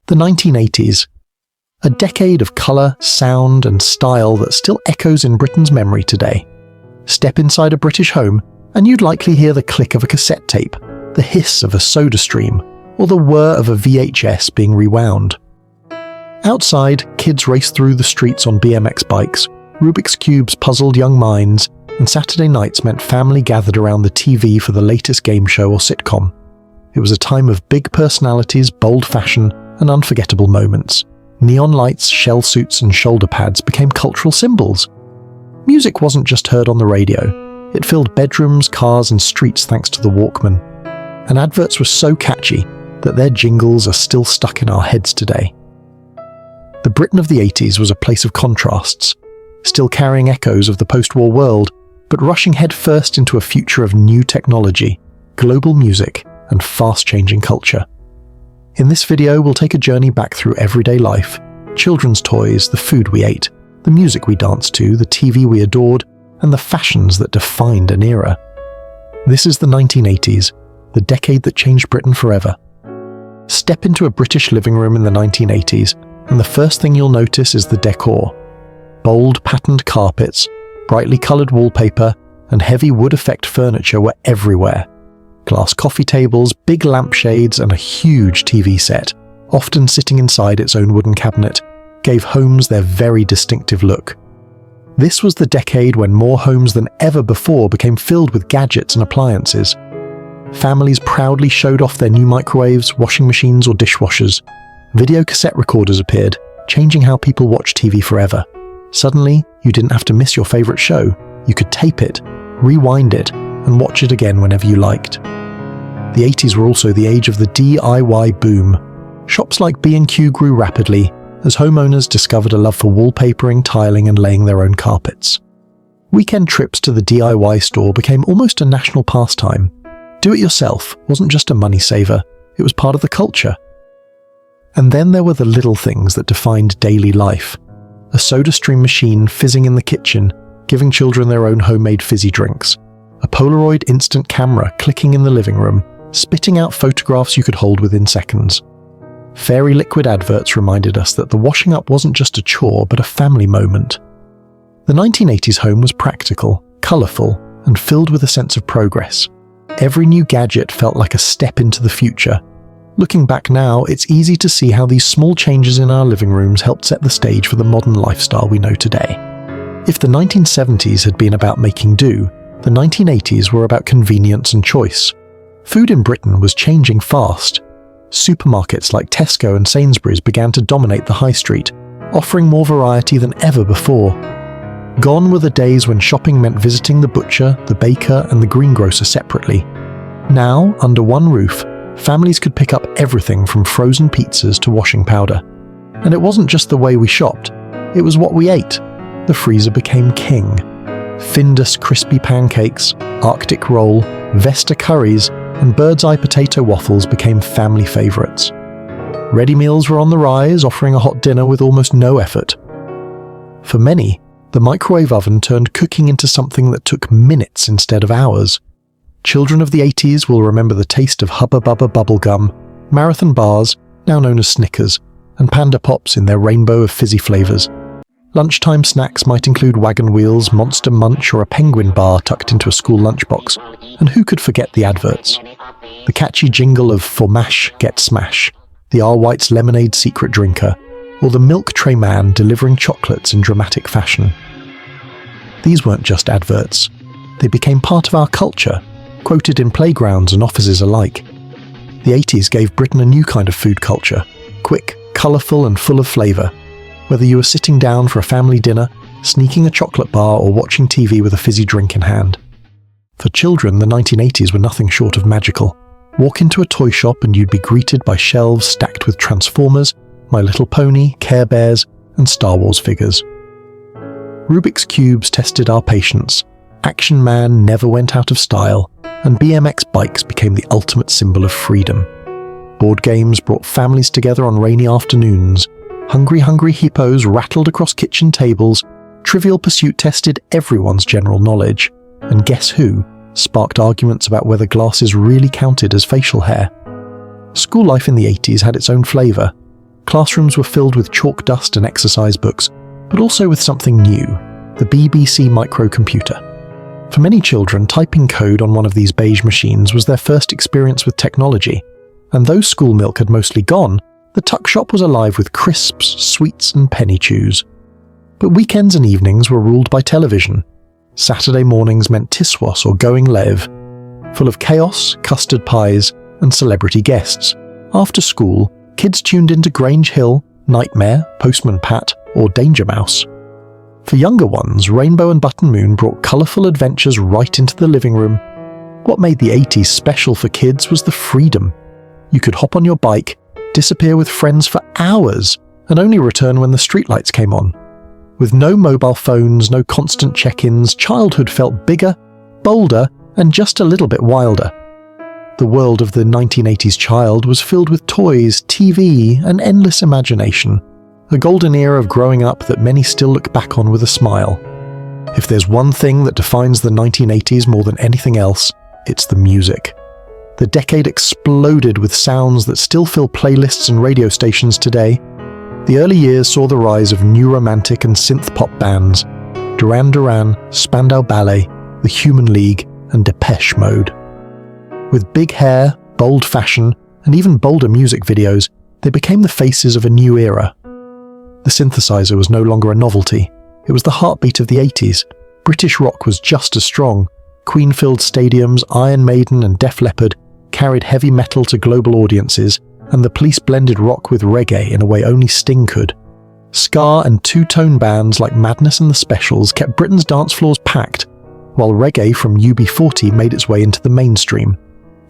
The 1980s. A decade of colour, sound and style that still echoes in Britain's memory today. Step inside a British home and you'd likely hear the click of a cassette tape, the hiss of a soda stream, or the whir of a VHS being rewound. Outside, kids raced through the streets on BMX bikes, Rubik's Cubes puzzled young minds, and Saturday nights meant family gathered around the TV for the latest game show or sitcom. It was a time of big personalities, bold fashion, and unforgettable moments. Neon lights, shell suits, and shoulder pads became cultural symbols. Music wasn't just heard on the radio. It filled bedrooms, cars, and streets thanks to the Walkman. And adverts were so catchy that their jingles are still stuck in our heads today. The Britain of the 80s was a place of contrasts, still carrying echoes of the post-war world, but rushing headfirst into a future of new technology, global music, and fast-changing culture. In this video, we'll take a journey back through everyday life, children's toys, the food we ate, the music we danced to, the TV we adored, and the fashions that defined an era. This is the 1980s, the decade that changed Britain forever. Step into a British living room in the 1980s, and the first thing you'll notice is the decor. Bold patterned carpets, brightly coloured wallpaper, and heavy wood effect furniture were everywhere. Glass coffee tables, big lampshades, and a huge TV set, often sitting inside its own wooden cabinet, gave homes their very distinctive look. This was the decade when more homes than ever before became filled with gadgets and appliances. Families proudly showed off their new microwaves, washing machines, or dishwashers. Video cassette recorders appeared, changing how people watch TV forever. Suddenly, you didn't have to miss your favourite show. You could tape it, rewind it, and watch it again whenever you liked. The 80s were also the age of the DIY boom. Shops like B&Q grew rapidly as homeowners discovered a love for wallpapering, tiling, and laying their own carpets. Weekend trips to the DIY store became almost a national pastime. Do-it-yourself wasn't just a money saver, it was part of the culture. And then there were the little things that defined daily life. A SodaStream machine fizzing in the kitchen, giving children their own homemade fizzy drinks. A Polaroid instant camera clicking in the living room, spitting out photographs you could hold within seconds. Fairy liquid adverts reminded us that the washing up wasn't just a chore, but a family moment. The 1980s home was practical, colourful, and filled with a sense of progress. Every new gadget felt like a step into the future. Looking back now, it's easy to see how these small changes in our living rooms helped set the stage for the modern lifestyle we know today. If the 1970s had been about making do, the 1980s were about convenience and choice. Food in Britain was changing fast. Supermarkets like Tesco and Sainsbury's began to dominate the high street, offering more variety than ever before. Gone were the days when shopping meant visiting the butcher, the baker, and the greengrocer separately. Now, under one roof, families could pick up everything from frozen pizzas to washing powder. And it wasn't just the way we shopped, it was what we ate. The freezer became king. Findus crispy pancakes, Arctic roll, Vesta curries, and bird's eye potato waffles became family favourites. Ready meals were on the rise, offering a hot dinner with almost no effort. For many, the microwave oven turned cooking into something that took minutes instead of hours. Children of the 80s will remember the taste of Hubba Bubba bubblegum, Marathon bars, now known as Snickers, and Panda Pops in their rainbow of fizzy flavours. Lunchtime snacks might include Wagon Wheels, Monster Munch, or a Penguin bar tucked into a school lunchbox. And who could forget the adverts? The catchy jingle of For Mash, Get Smash, the R. White's lemonade secret drinker, or the milk tray man delivering chocolates in dramatic fashion. These weren't just adverts. They became part of our culture, quoted in playgrounds and offices alike. The 80s gave Britain a new kind of food culture, quick, colourful and full of flavour. Whether you were sitting down for a family dinner, sneaking a chocolate bar, or watching TV with a fizzy drink in hand. For children, the 1980s were nothing short of magical. Walk into a toy shop and you'd be greeted by shelves stacked with Transformers, My Little Pony, Care Bears, and Star Wars figures. Rubik's Cubes tested our patience, Action Man never went out of style, and BMX bikes became the ultimate symbol of freedom. Board games brought families together on rainy afternoons. Hungry hippos rattled across kitchen tables. Trivial Pursuit tested everyone's general knowledge. And Guess Who sparked arguments about whether glasses really counted as facial hair. School life in the 80s had its own flavour. Classrooms were filled with chalk dust and exercise books, but also with something new, the BBC microcomputer. For many children, typing code on one of these beige machines was their first experience with technology, and though school milk had mostly gone, the tuck shop was alive with crisps, sweets and penny chews. But weekends and evenings were ruled by television. Saturday mornings meant Tiswas or Going Live, full of chaos, custard pies and celebrity guests. After school, kids tuned into Grange Hill, Nightmare, Postman Pat or Danger Mouse. For younger ones, Rainbow and Button Moon brought colourful adventures right into the living room. What made the 80s special for kids was the freedom. You could hop on your bike, disappear with friends for hours, and only return when the streetlights came on. With no mobile phones, no constant check-ins, childhood felt bigger, bolder, and just a little bit wilder. The world of the 1980s child was filled with toys, TV, and endless imagination. A golden era of growing up that many still look back on with a smile. If there's one thing that defines the 1980s more than anything else, it's the music. The decade exploded with sounds that still fill playlists and radio stations today. The early years saw the rise of new romantic and synth-pop bands, Duran Duran, Spandau Ballet, The Human League, and Depeche Mode. With big hair, bold fashion, and even bolder music videos, they became the faces of a new era. The synthesizer was no longer a novelty. It was the heartbeat of the 80s. British rock was just as strong. Queen-filled stadiums, Iron Maiden and Def Leppard carried heavy metal to global audiences, and the Police blended rock with reggae in a way only Sting could. Ska and two-tone bands like Madness and the Specials kept Britain's dance floors packed, while reggae from UB40 made its way into the mainstream.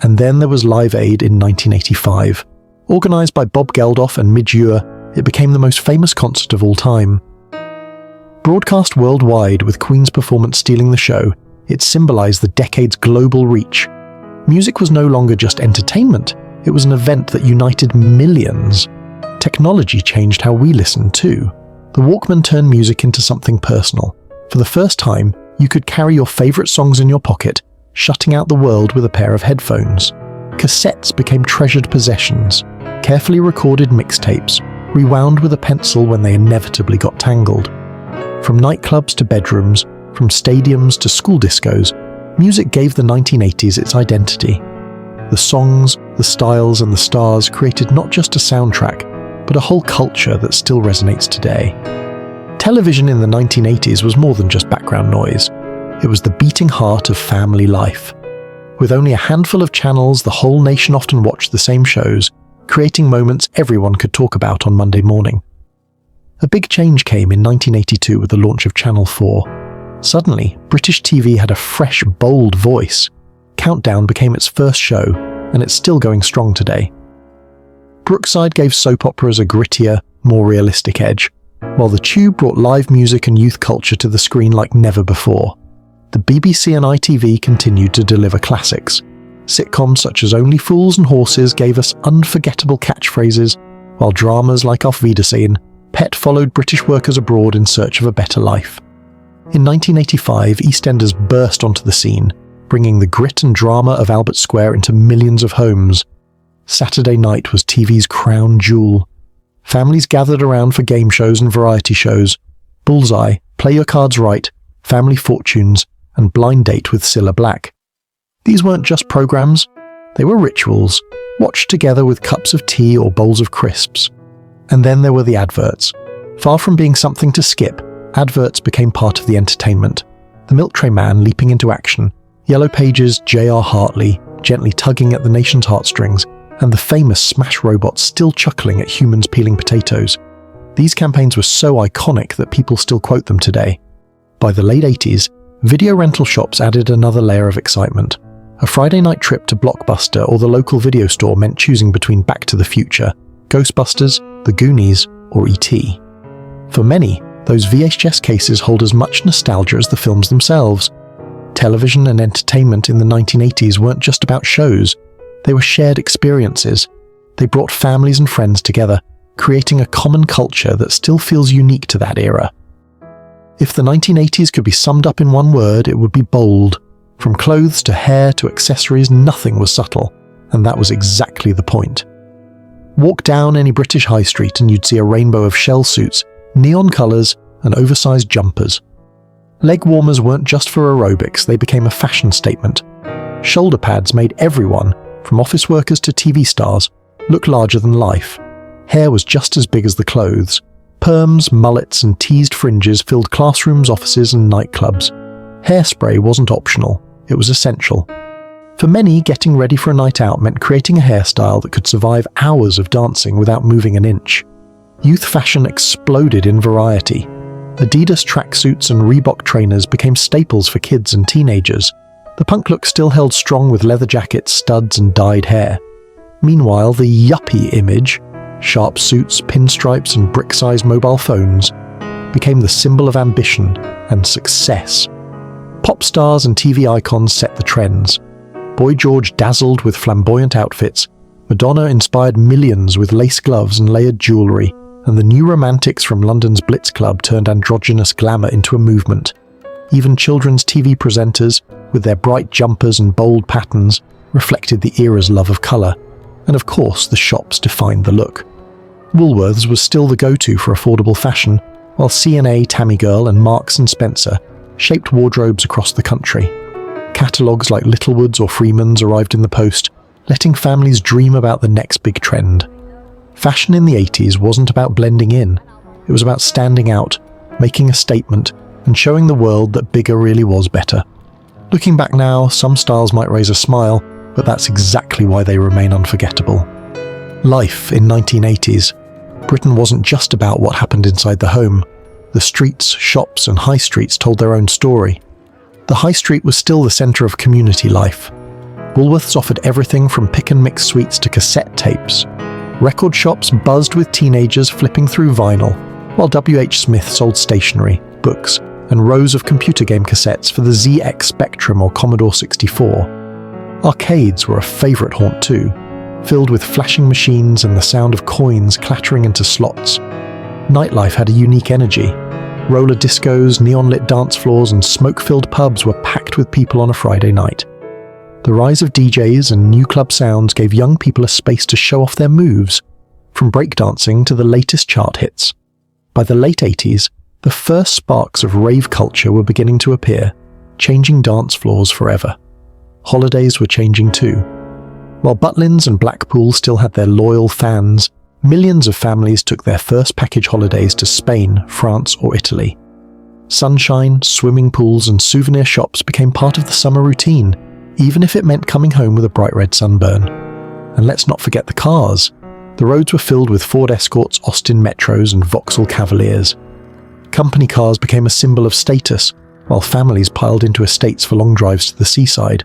And then there was Live Aid in 1985. Organised by Bob Geldof and Midge Ure, it became the most famous concert of all time. Broadcast worldwide with Queen's performance stealing the show, it symbolised the decade's global reach. Music was no longer just entertainment, it was an event that united millions. Technology changed how we listened too. The Walkman turned music into something personal. For the first time, you could carry your favourite songs in your pocket, shutting out the world with a pair of headphones. Cassettes became treasured possessions, carefully recorded mixtapes, rewound with a pencil when they inevitably got tangled. From nightclubs to bedrooms, from stadiums to school discos, music gave the 1980s its identity. The songs, the styles and the stars created not just a soundtrack, but a whole culture that still resonates today. Television in the 1980s was more than just background noise. It was the beating heart of family life. With only a handful of channels, the whole nation often watched the same shows, creating moments everyone could talk about on Monday morning. A big change came in 1982 with the launch of Channel 4. Suddenly, British TV had a fresh, bold voice. Countdown became its first show, and it's still going strong today. Brookside gave soap operas a grittier, more realistic edge, while the Tube brought live music and youth culture to the screen like never before. The BBC and ITV continued to deliver classics. Sitcoms such as Only Fools and Horses gave us unforgettable catchphrases, while dramas like Auf Wiedersehen, Pet followed British workers abroad in search of a better life. In 1985, EastEnders burst onto the scene, bringing the grit and drama of Albert Square into millions of homes. Saturday night was TV's crown jewel. Families gathered around for game shows and variety shows. Bullseye, Play Your Cards Right, Family Fortunes, and Blind Date with Cilla Black. These weren't just programs, they were rituals, watched together with cups of tea or bowls of crisps. And then there were the adverts. Far from being something to skip, adverts became part of the entertainment. The Milk Tray Man leaping into action, Yellow Pages' J.R. Hartley gently tugging at the nation's heartstrings, and the famous Smash robots still chuckling at humans peeling potatoes. These campaigns were so iconic that people still quote them today. By the late 80s, video rental shops added another layer of excitement. A Friday night trip to Blockbuster or the local video store meant choosing between Back to the Future, Ghostbusters, The Goonies, or E.T. For many, those VHS cases hold as much nostalgia as the films themselves. Television and entertainment in the 1980s weren't just about shows, they were shared experiences. They brought families and friends together, creating a common culture that still feels unique to that era. If the 1980s could be summed up in one word, it would be bold. From clothes to hair to accessories, nothing was subtle, and that was exactly the point. Walk down any British high street and you'd see a rainbow of shell suits, neon colours and oversized jumpers. Leg warmers weren't just for aerobics, they became a fashion statement. Shoulder pads made everyone, from office workers to TV stars, look larger than life. Hair was just as big as the clothes. Perms, mullets and teased fringes filled classrooms, offices and nightclubs. Hairspray wasn't optional, it was essential. For many, getting ready for a night out meant creating a hairstyle that could survive hours of dancing without moving an inch. Youth fashion exploded in variety. Adidas tracksuits and Reebok trainers became staples for kids and teenagers. The punk look still held strong with leather jackets, studs and dyed hair. Meanwhile, the yuppie image, sharp suits, pinstripes and brick-sized mobile phones, became the symbol of ambition and success. Pop stars and TV icons set the trends. Boy George dazzled with flamboyant outfits, Madonna inspired millions with lace gloves and layered jewellery, and the new romantics from London's Blitz Club turned androgynous glamour into a movement. Even children's TV presenters, with their bright jumpers and bold patterns, reflected the era's love of colour, and of course the shops defined the look. Woolworths was still the go-to for affordable fashion, while C&A, Tammy Girl and Marks & Spencer shaped wardrobes across the country. Catalogues like Littlewood's or Freeman's arrived in the post, letting families dream about the next big trend. Fashion in the 80s wasn't about blending in, it was about standing out, making a statement, and showing the world that bigger really was better. Looking back now, some styles might raise a smile, but that's exactly why they remain unforgettable. Life in 1980s. Britain wasn't just about what happened inside the home. The streets, shops and high streets told their own story. The high street was still the centre of community life. Woolworths offered everything from pick and mix sweets to cassette tapes. Record shops buzzed with teenagers flipping through vinyl, while W.H. Smith sold stationery, books, and rows of computer game cassettes for the ZX Spectrum or Commodore 64. Arcades were a favourite haunt too, filled with flashing machines and the sound of coins clattering into slots. Nightlife had a unique energy. Roller discos, neon-lit dance floors and smoke-filled pubs were packed with people on a Friday night. The rise of DJs and new club sounds gave young people a space to show off their moves, from breakdancing to the latest chart hits. By the late 80s, the first sparks of rave culture were beginning to appear, changing dance floors forever. Holidays were changing too. While Butlins and Blackpool still had their loyal fans, millions of families took their first package holidays to Spain, France or Italy. Sunshine, swimming pools and souvenir shops became part of the summer routine, even if it meant coming home with a bright red sunburn. And let's not forget the cars. The roads were filled with Ford Escorts, Austin Metros and Vauxhall Cavaliers. Company cars became a symbol of status, while families piled into estates for long drives to the seaside.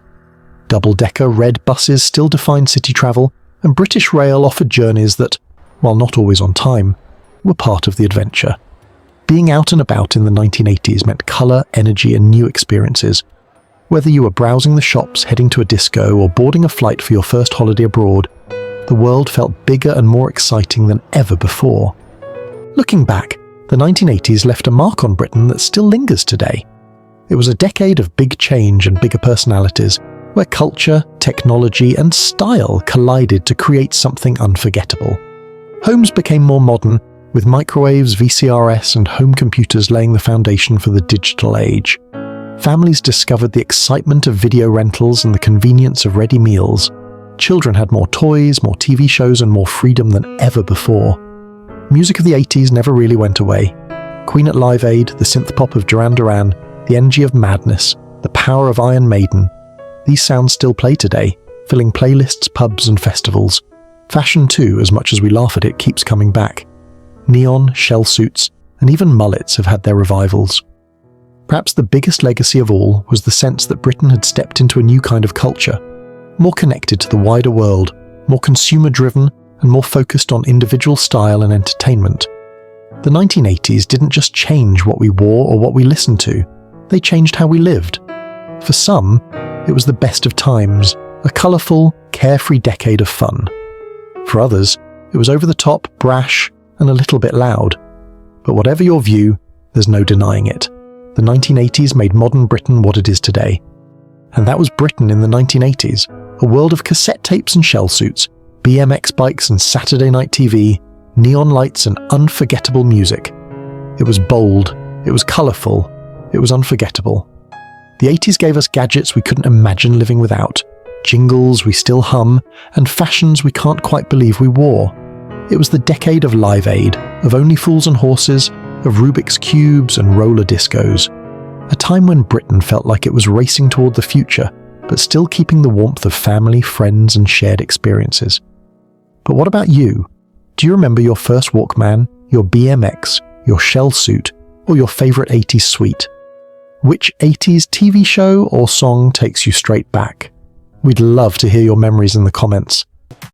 Double-decker red buses still defined city travel, and British Rail offered journeys that, while not always on time, were part of the adventure. Being out and about in the 1980s meant colour, energy and new experiences. Whether you were browsing the shops, heading to a disco or boarding a flight for your first holiday abroad, the world felt bigger and more exciting than ever before. Looking back, the 1980s left a mark on Britain that still lingers today. It was a decade of big change and bigger personalities, where culture, technology and style collided to create something unforgettable. Homes became more modern, with microwaves, VCRs and home computers laying the foundation for the digital age. Families discovered the excitement of video rentals and the convenience of ready meals. Children had more toys, more TV shows and more freedom than ever before. Music of the 80s never really went away. Queen at Live Aid, the synth pop of Duran Duran, the energy of Madness, the power of Iron Maiden. These sounds still play today, filling playlists, pubs and festivals. Fashion too, as much as we laugh at it, keeps coming back. Neon, shell suits, and even mullets have had their revivals. Perhaps the biggest legacy of all was the sense that Britain had stepped into a new kind of culture, more connected to the wider world, more consumer-driven and more focused on individual style and entertainment. The 1980s didn't just change what we wore or what we listened to, they changed how we lived. For some, it was the best of times, a colourful, carefree decade of fun. For others, it was over the top, brash, and a little bit loud. But whatever your view, there's no denying it. The 1980s made modern Britain what it is today. And that was Britain in the 1980s, a world of cassette tapes and shell suits, BMX bikes and Saturday night TV, neon lights and unforgettable music. It was bold, it was colourful, it was unforgettable. The 80s gave us gadgets we couldn't imagine living without, jingles we still hum, and fashions we can't quite believe we wore. It was the decade of Live Aid, of Only Fools and Horses, of Rubik's Cubes and roller discos. A time when Britain felt like it was racing toward the future, but still keeping the warmth of family, friends, and shared experiences. But what about you? Do you remember your first Walkman, your BMX, your shell suit, or your favourite 80s sweet? Which 80s TV show or song takes you straight back? We'd love to hear your memories in the comments.